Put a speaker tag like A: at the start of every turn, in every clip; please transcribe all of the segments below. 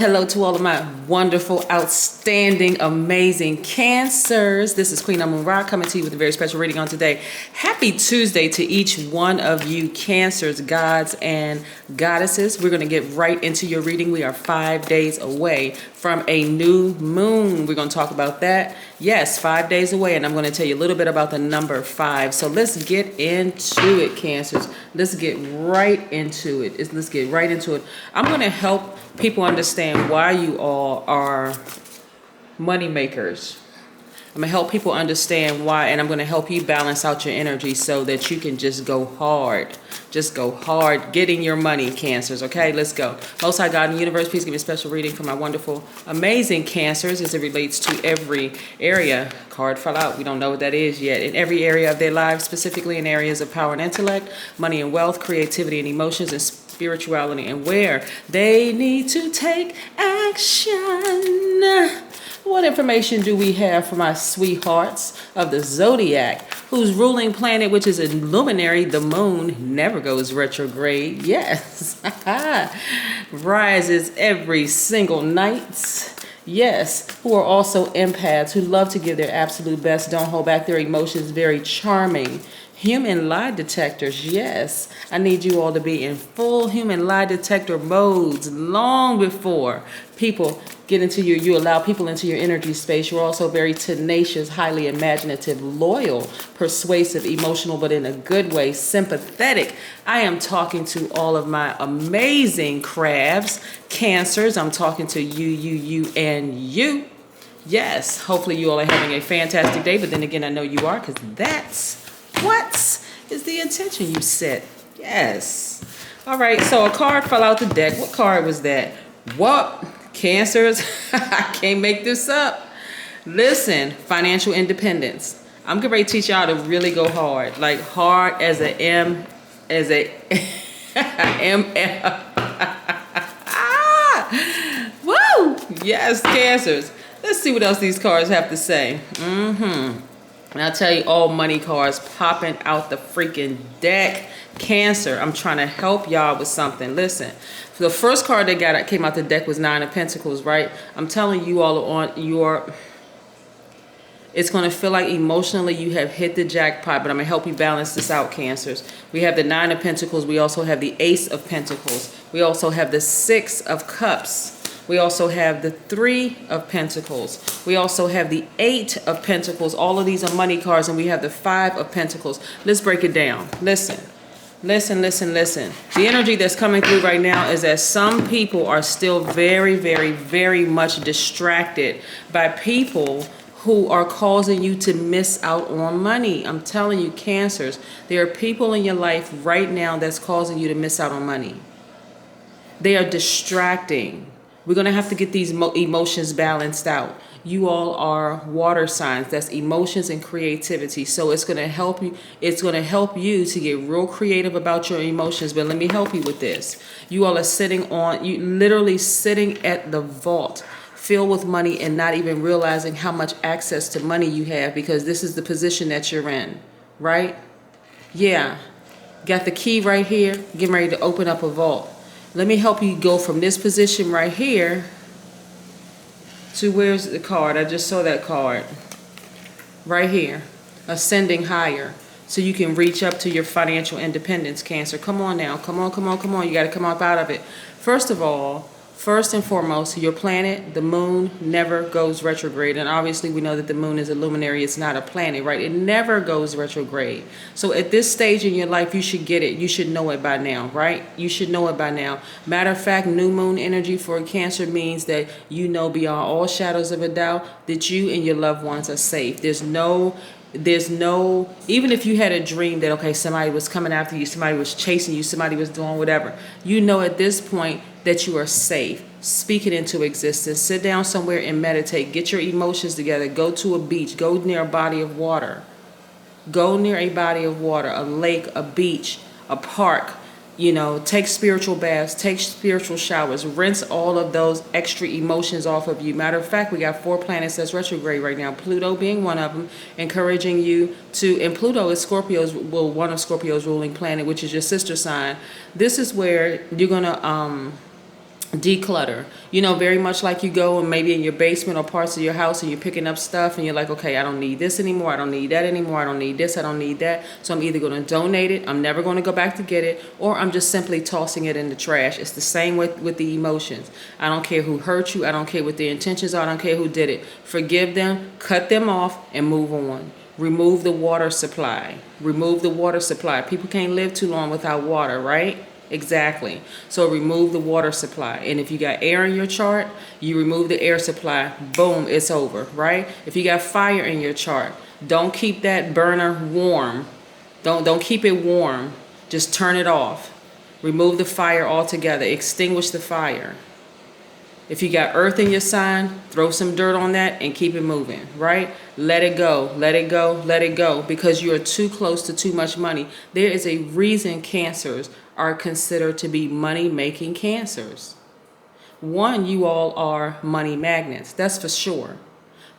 A: Hello to all of my wonderful, outstanding, amazing Cancers. This is Queen Amun Ra coming to you with a very special reading on today. Happy Tuesday to each one of you Cancers, gods and goddesses. We're going to get right into your reading. We are 5 days away from a new moon. We're going to talk about that. Yes, 5 days away, and I'm going to tell you a little bit about the number 5. So let's get into it, Cancers. Let's get right into it. Let's get right into it. I'm going to help people understand why you all are money makers. I'm going to help people understand why, and I'm going to help you balance out your energy so that you can just go hard. Just go hard getting your money, Cancers. Okay, let's go. Most High God in the universe, please give me a special reading for my wonderful, amazing Cancers as it relates to every area. Card fell out. We don't know what that is yet. In every area of their lives, specifically in areas of power and intellect, money and wealth, creativity and emotions, and spirituality, and where they need to take action. What information do we have for my sweethearts of the Zodiac, whose ruling planet, which is a luminary, the moon, never goes retrograde? Yes. Rises every single night. Yes, who are also empaths, who love to give their absolute best, don't hold back their emotions, very charming. Human lie detectors, yes. I need you all to be in full human lie detector modes long before people get into you allow people into your energy space. You're also very tenacious, highly imaginative, loyal, persuasive, emotional, but in a good way, sympathetic. I am talking to all of my amazing crabs, Cancers. I'm talking to you, and you. Yes, hopefully you all are having a fantastic day, but then again, I know you are, because that's what is the intention you set. Yes. All right, so a card fell out the deck. What card was that? What? Cancers? I can't make this up. Listen, financial independence. I'm getting ready to teach y'all to really go hard. Like hard as a M, as a MF. Woo! Yes, Cancers. Let's see what else these cards have to say. And I'll tell you, all money cards popping out the freaking deck. Cancer, I'm trying to help y'all with something. Listen, the first card that came out the deck was 9 of Pentacles, right? I'm telling you all on your... It's going to feel like emotionally you have hit the jackpot, but I'm going to help you balance this out, Cancers. We have the 9 of Pentacles. We also have the Ace of Pentacles. We also have the 6 of Cups. We also have the 3 of Pentacles. We also have the 8 of Pentacles. All of these are money cards, and we have the 5 of Pentacles. Let's break it down. Listen. Listen, listen, listen. The energy that's coming through right now is that some people are still very, very, very much distracted by people who are causing you to miss out on money. I'm telling you, Cancers, there are people in your life right now that's causing you to miss out on money. They are distracting. We're going to have to get these emotions balanced out. You all are water signs. That's emotions and creativity. So it's going to help you. It's going to help you to get real creative about your emotions. But let me help you with this. You all are literally sitting at the vault filled with money and not even realizing how much access to money you have, because this is the position that you're in, right? Yeah. Got the key right here. Getting ready to open up a vault. Let me help you go from this position right here to where's the card? I just saw that card. Right here. Ascending higher. So you can reach up to your financial independence, Cancer. Come on now. Come on, come on, come on. You got to come up out of it. First of all, first and foremost, your planet, the moon, never goes retrograde. And obviously we know that the moon is a luminary. It's not a planet, right? It never goes retrograde. So at this stage in your life, you should get it. You should know it by now, right? You should know it by now. Matter of fact, new moon energy for a Cancer means that you know beyond all shadows of a doubt that you and your loved ones are safe. There's no, even if you had a dream that, okay, somebody was coming after you, somebody was chasing you, somebody was doing whatever, you know at this point that you are safe. Speak it into existence. Sit down somewhere and meditate. Get your emotions together. Go to a beach. Go near a body of water. Go near a body of water, a lake, a beach, a park. You know, take spiritual baths, take spiritual showers, rinse all of those extra emotions off of you. Matter of fact, we got 4 planets that's retrograde right now, Pluto being one of them, encouraging you to, and Pluto is Scorpio's, well, one of Scorpio's ruling planet, which is your sister sign. This is where you're going to declutter. You know, very much like you go and maybe in your basement or parts of your house and you're picking up stuff and you're like, okay, I don't need this anymore. I don't need that anymore. I don't need this. I don't need that. So I'm either going to donate it. I'm never going to go back to get it, or I'm just simply tossing it in the trash. It's the same with the emotions. I don't care who hurt you. I don't care what their intentions are. I don't care who did it. Forgive them, cut them off, and move on. Remove the water supply. Remove the water supply. People can't live too long without water, right? Exactly. So remove the water supply. And if you got air in your chart, you remove the air supply. Boom, it's over, right? If you got fire in your chart, don't keep that burner warm. Don't keep it warm. Just turn it off. Remove the fire altogether. Extinguish the fire. If you got earth in your sign, throw some dirt on that and keep it moving, right? Let it go, let it go, let it go, because you are too close to too much money. There is a reason cancers are considered to be money-making cancers. One, you all are money magnets, that's for sure.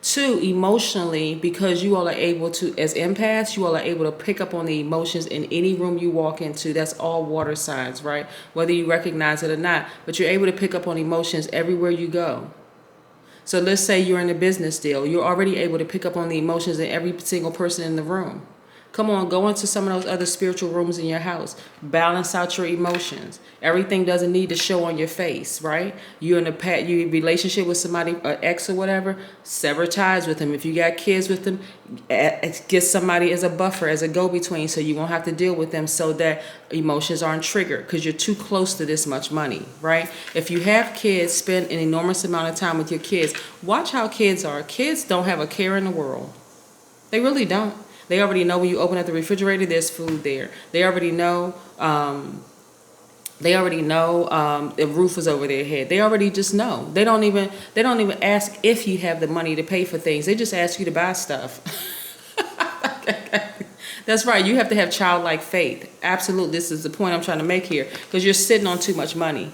A: Two, emotionally, because you all are able to, as empaths, you all are able to pick up on the emotions in any room you walk into. That's all water signs, right? Whether you recognize it or not, but you're able to pick up on emotions everywhere you go. So let's say you're in a business deal. You're already able to pick up on the emotions in every single person in the room. Come on, go into some of those other spiritual rooms in your house. Balance out your emotions. Everything doesn't need to show on your face, right? You're in a relationship with somebody, an ex or whatever, sever ties with them. If you got kids with them, get somebody as a buffer, as a go-between, so you won't have to deal with them, so that emotions aren't triggered, because you're too close to this much money, right? If you have kids, spend an enormous amount of time with your kids. Watch how kids are. Kids don't have a care in the world. They really don't. They already know when you open up the refrigerator, there's food there. They already know. The roof is over their head. They already just know. They don't even ask if you have the money to pay for things. They just ask you to buy stuff. That's right. You have to have childlike faith. Absolutely. This is the point I'm trying to make here, because you're sitting on too much money.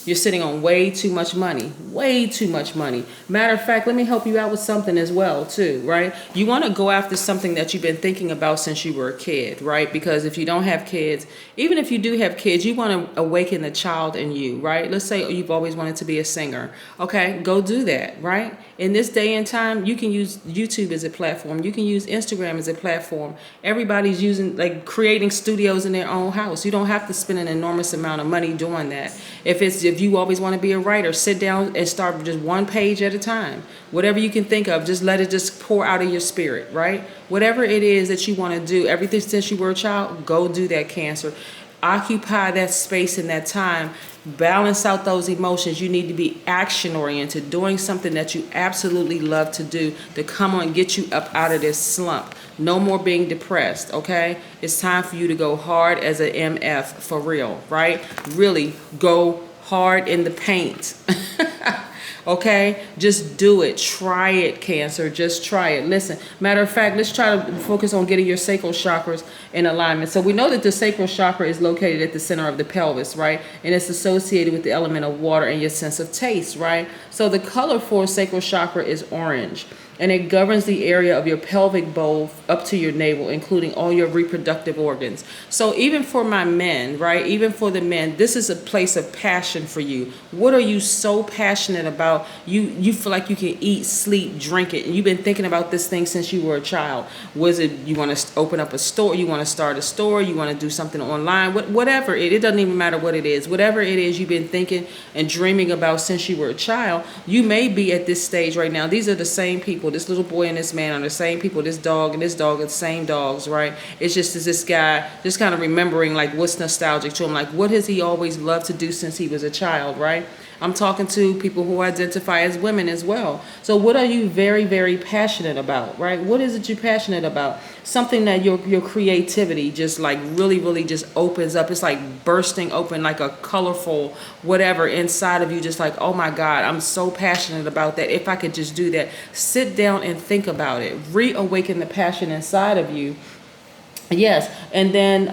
A: You're sitting on way too much money. Way too much money. Matter of fact, let me help you out with something as well, too, right? You want to go after something that you've been thinking about since you were a kid, right? Because if you don't have kids, even if you do have kids, you want to awaken the child in you, right? Let's say you've always wanted to be a singer. Okay, go do that, right? In this day and time, you can use YouTube as a platform. You can use Instagram as a platform. Everybody's using, like, creating studios in their own house. You don't have to spend an enormous amount of money doing that. If you always want to be a writer, sit down and start just one page at a time. Whatever you can think of, just let it just pour out of your spirit, right? Whatever it is that you want to do, everything since you were a child, go do that, Cancer. Occupy that space and that time. Balance out those emotions. You need to be action oriented, doing something that you absolutely love to do to come on and get you up out of this slump. No more being depressed, okay? It's time for you to go hard as an MF, for real, right? Really go hard in the paint. Okay, just do it. Try it, Cancer. Just try it. Listen, matter of fact, let's try to focus on getting your sacral chakras in alignment. So we know that the sacral chakra is located at the center of the pelvis, right? And it's associated with the element of water and your sense of taste, right? So the color for sacral chakra is orange, and it governs the area of your pelvic bowl up to your navel, including all your reproductive organs. So even for my men, right, even for the men, this is a place of passion for you. What are you so passionate about? You feel like you can eat, sleep, drink it, and you've been thinking about this thing since you were a child. Was it you want to open up a store, you want to start a store, you want to do something online, whatever it doesn't even matter what it is. Whatever it is you've been thinking and dreaming about since you were a child, you may be at this stage right now. These are the same people. This little boy and this man are the same people. This dog and this dog are the same dogs, right? It's just this guy just kind of remembering, like, what's nostalgic to him. Like, what has he always loved to do since he was a child, right? I'm talking to people who identify as women as well. So what are you very, very passionate about, right? What is it you're passionate about? Something that your creativity just, like, really, really just opens up. It's like bursting open, like a colorful whatever inside of you, just like, oh my God, I'm so passionate about that. If I could just do that. Sit down and think about it. Reawaken the passion inside of you. Yes, and then,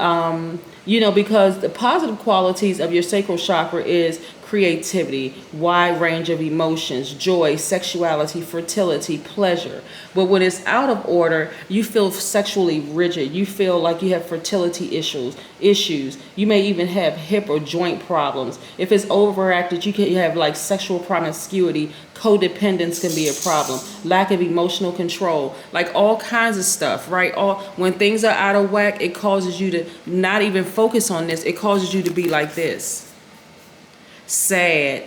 A: because the positive qualities of your sacral chakra is creativity, wide range of emotions, joy, sexuality, fertility, pleasure. But when it's out of order, you feel sexually rigid. You feel like you have fertility issues. You may even have hip or joint problems. If it's overactive, you can have like sexual promiscuity. Codependence can be a problem. Lack of emotional control, like all kinds of stuff, right? When things are out of whack, it causes you to not even focus on this. It causes you to be like this, sad,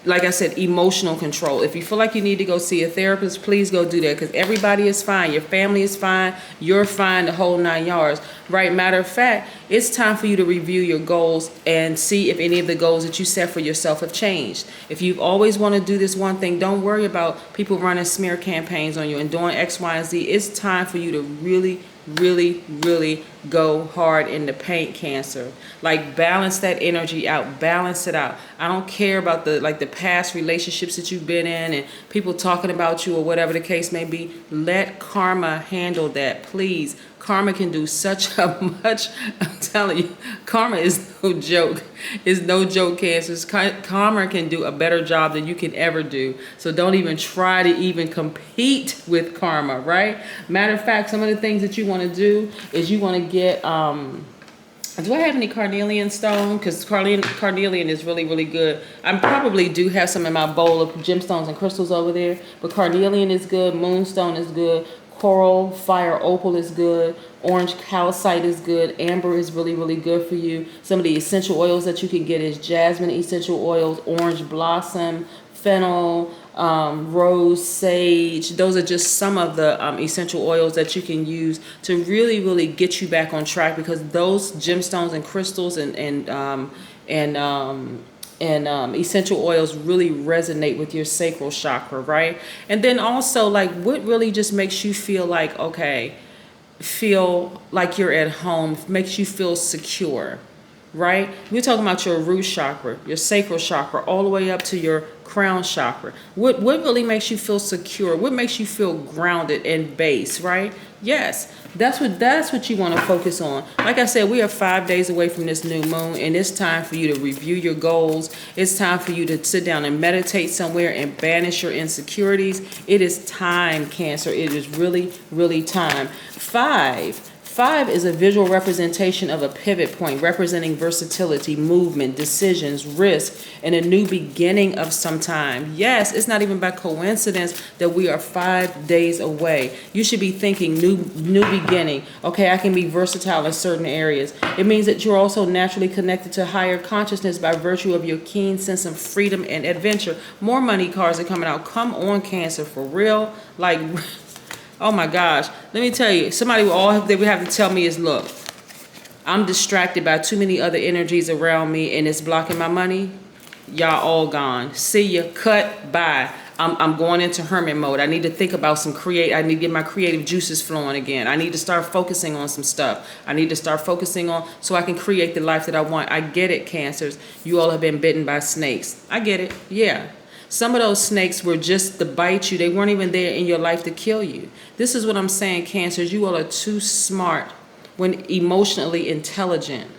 A: like I said, emotional control. If you feel like you need to go see a therapist, please go do that, because everybody is fine. Your family is fine. You're fine, the whole 9 yards, right? Matter of fact, it's time for you to review your goals and see if any of the goals that you set for yourself have changed. If you've always wanted to do this one thing, don't worry about people running smear campaigns on you and doing X, Y, and Z. It's time for you to really, really, really go hard in the paint, Cancer. Like, balance that energy out, balance it out. I don't care about the past relationships that you've been in and people talking about you or whatever the case may be. Let karma handle that, please. Karma can do such a much. I'm telling you, karma is no joke. It's no joke, Cancers. Karma can do a better job than you can ever do. So don't even try to even compete with karma, right? Matter of fact, some of the things that you want to do is you want to get, do I have any carnelian stone? Because carnelian is really, really good. I probably do have some in my bowl of gemstones and crystals over there. But carnelian is good. Moonstone is good. Coral, fire opal is good. Orange calcite is good. Amber is really, really good for you. Some of the essential oils that you can get is jasmine essential oils, orange blossom, fennel, rose, sage. Those are just some of the essential oils that you can use to really, really get you back on track, because those gemstones and crystals and essential oils really resonate with your sacral chakra, right? And then also, like, what really just makes you feel like, okay, feel like you're at home, makes you feel secure, right? We're talking about your root chakra, your sacral chakra, all the way up to your crown chakra. What really makes you feel secure? What makes you feel grounded and base, right? Yes, that's what you want to focus on. Like I said, we are 5 days away from this new moon, and it's time for you to review your goals. It's time for you to sit down and meditate somewhere and banish your insecurities. It is time, Cancer. It is really, really time. Five is a visual representation of a pivot point, representing versatility, movement, decisions, risk, and a new beginning of some time. Yes, it's not even by coincidence that we are 5 days away. You should be thinking new beginning. Okay, I can be versatile in certain areas. It means that you're also naturally connected to higher consciousness by virtue of your keen sense of freedom and adventure. More money cards are coming out. Come on, Cancer, for real. Like, oh my gosh, let me tell you, all they would have to tell me is, look, I'm distracted by too many other energies around me and it's blocking my money. Y'all all gone. See ya, cut, bye. I'm going into hermit mode. I need to think about I need to get my creative juices flowing again. I need to start focusing on some stuff. I need to start focusing on so I can create the life that I want. I get it, Cancers. You all have been bitten by snakes. I get it, yeah. Some of those snakes were just to bite you. They weren't even there in your life to kill you. This is what I'm saying, Cancers. You all are too smart when emotionally intelligent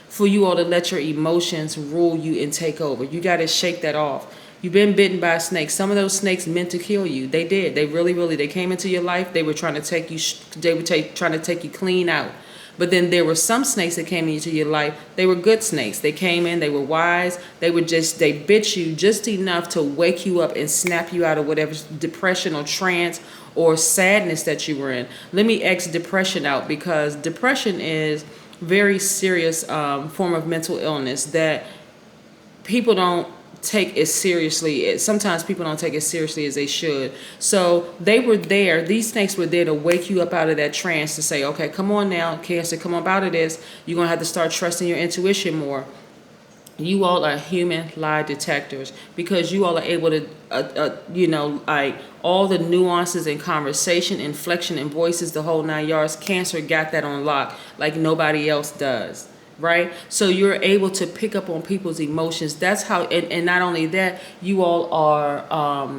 A: for you all to let your emotions rule you and take over. You got to shake that off. You've been bitten by a snake. Some of those snakes meant to kill you. They did. They really, really, they came into your life. They were trying to take you, trying to take you clean out. But then there were some snakes that came into your life. They were good snakes. They came in, they were wise. They bit you just enough to wake you up and snap you out of whatever depression or trance or sadness that you were in. Let me X depression out, because depression is very serious form of mental illness that people don't take as seriously. Sometimes people don't take as seriously as they should. So they were there. These snakes were there to wake you up out of that trance, to say, okay, come on now, Cancer, come on out of this. You're going to have to start trusting your intuition more. You all are human lie detectors, because you all are able to, like all the nuances in conversation, inflection, and voices, the whole 9 yards. Cancer got that on lock like nobody else does. Right? So you're able to pick up on people's emotions. That's how, and not only that, you all are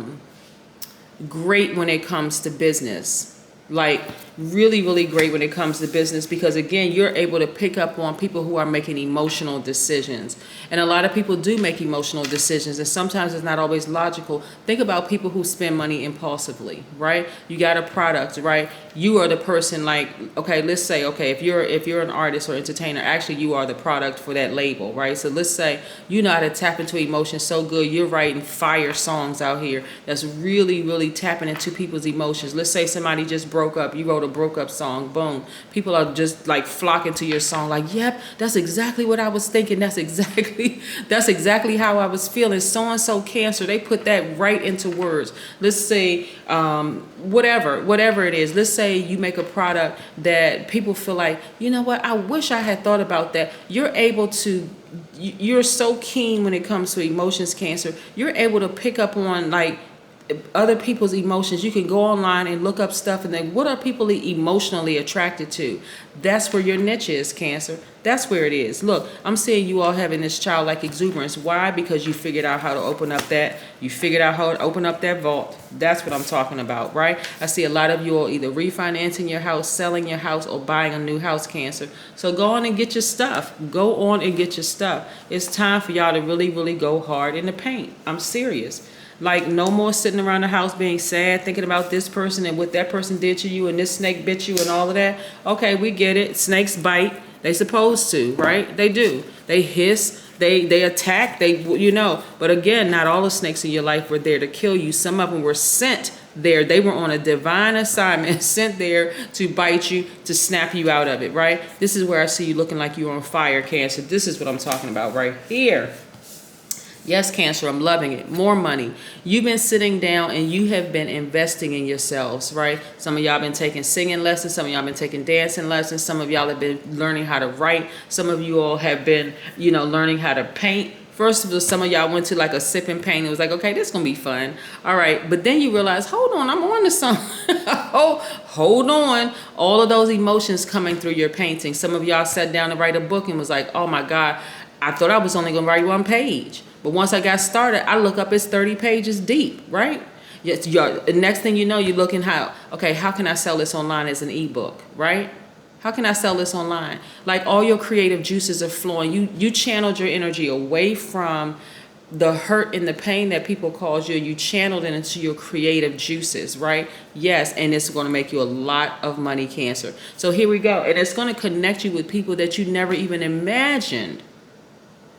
A: great when it comes to business, Like really, really great when it comes to business, because again, you're able to pick up on people who are making emotional decisions. And a lot of people do make emotional decisions, and sometimes it's not always logical. Think about people who spend money impulsively, right? You got a product, right? You are the person, like, okay, let's say, okay, if you're an artist or entertainer, actually you are the product for that label, right? So let's say you know how to tap into emotions so good, you're writing fire songs out here that's really, really tapping into people's emotions. Let's say somebody just broke up, you wrote a broke up song, boom. People are just like flocking to your song, like, yep, that's exactly what I was thinking. That's exactly how I was feeling. So-and-so Cancer, they put that right into words. Let's say, whatever it is. Let's say you make a product that people feel like, you know what, I wish I had thought about that. You're so keen when it comes to emotions, Cancer. You're able to pick up on like other people's emotions. You can go online and look up stuff and then what are people emotionally attracted to? That's where your niche is, Cancer. That's where it is. Look, I'm seeing you all having this childlike exuberance. Why? Because you figured out how to open up that. You figured out how to open up that vault. That's what I'm talking about, right? I see a lot of you all either refinancing your house, selling your house, or buying a new house, Cancer. So go on and get your stuff. Go on and get your stuff. It's time for y'all to really, really go hard in the paint. I'm serious. Like, no more sitting around the house being sad, thinking about this person and what that person did to you and this snake bit you and all of that. Okay, we get it. Snakes bite. They supposed to, right? They do. They hiss. They attack. But again, not all the snakes in your life were there to kill you. Some of them were sent there. They were on a divine assignment, sent there to bite you, to snap you out of it, right? This is where I see you looking like you're on fire, Cancer. This is what I'm talking about right here. Yes, Cancer, I'm loving it. More money. You've been sitting down and you have been investing in yourselves, right? Some of y'all been taking singing lessons. Some of y'all been taking dancing lessons. Some of y'all have been learning how to write. Some of you all have been, learning how to paint. First of all, some of y'all went to like a sip and paint. It was like, okay, this is going to be fun. All right. But then you realize, hold on, I'm on to something. Hold on. All of those emotions coming through your painting. Some of y'all sat down to write a book and was like, oh my God, I thought I was only going to write one page. But once I got started, I look up, it's 30 pages deep, right? Yes, the next thing you know, you're looking how can I sell this online as an ebook, right? How can I sell this online? Like, all your creative juices are flowing. You channeled your energy away from the hurt and the pain that people cause you. You channeled it into your creative juices, right? Yes, and it's going to make you a lot of money, Cancer. So here we go. And it's going to connect you with people that you never even imagined.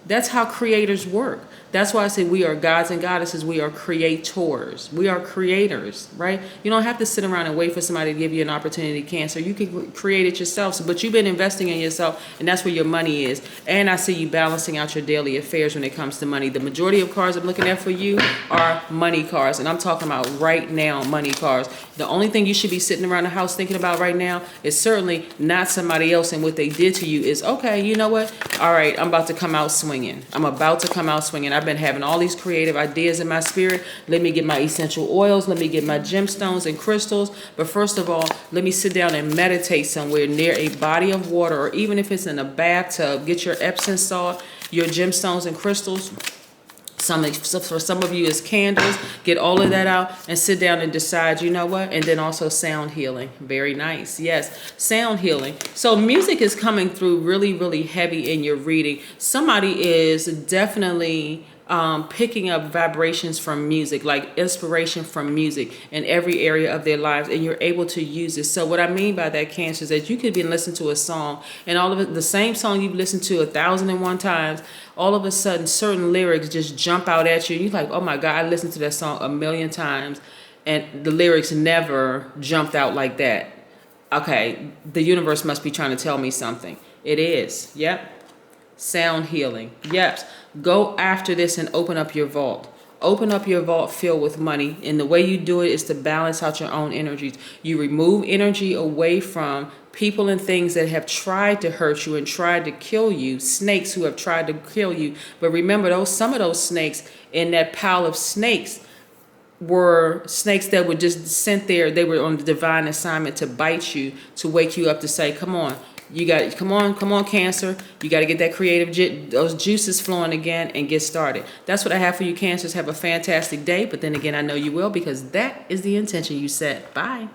A: That's how creators work. That's why I say we are gods and goddesses. We are creators. We are creators, right? You don't have to sit around and wait for somebody to give you an opportunity, Cancer. You can create it yourself. But you've been investing in yourself, and that's where your money is. And I see you balancing out your daily affairs when it comes to money. The majority of cards I'm looking at for you are money cards, and I'm talking about right now money cards. The only thing you should be sitting around the house thinking about right now is certainly not somebody else and what they did to you. Is, okay, you know what? All right, I'm about to come out swinging. I'm about to come out swinging. I've been having all these creative ideas in my spirit. Let me get my essential oils. Let me get my gemstones and crystals. But first of all, let me sit down and meditate somewhere near a body of water, or even if it's in a bathtub, get your Epsom salt, your gemstones and crystals. For some of you, it's candles. Get all of that out and sit down and decide, you know what? And then also sound healing. Very nice. Yes, sound healing. So music is coming through really, really heavy in your reading. Somebody is definitely picking up vibrations from music, like inspiration from music in every area of their lives, and you're able to use it. So what I mean by that, Cancer, is that you could be listening to a song, and all of it, the same song you've listened to 1,001 times, all of a sudden certain lyrics just jump out at you, and you're like, oh my God, I listened to that song 1,000,000 times, and the lyrics never jumped out like that. Okay, the universe must be trying to tell me something. It is. Yep. Sound healing. Yes. Go after this and open up your vault. Open up your vault filled with money. And the way you do it is to balance out your own energies. You remove energy away from people and things that have tried to hurt you and tried to kill you. Snakes who have tried to kill you. But remember, some of those snakes in that pile of snakes were snakes that were just sent there. They were on the divine assignment to bite you, to wake you up, to say, come on. Come on, Cancer. You got to get that creative, those juices flowing again and get started. That's what I have for you, Cancers. Have a fantastic day. But then again, I know you will, because that is the intention you set. Bye.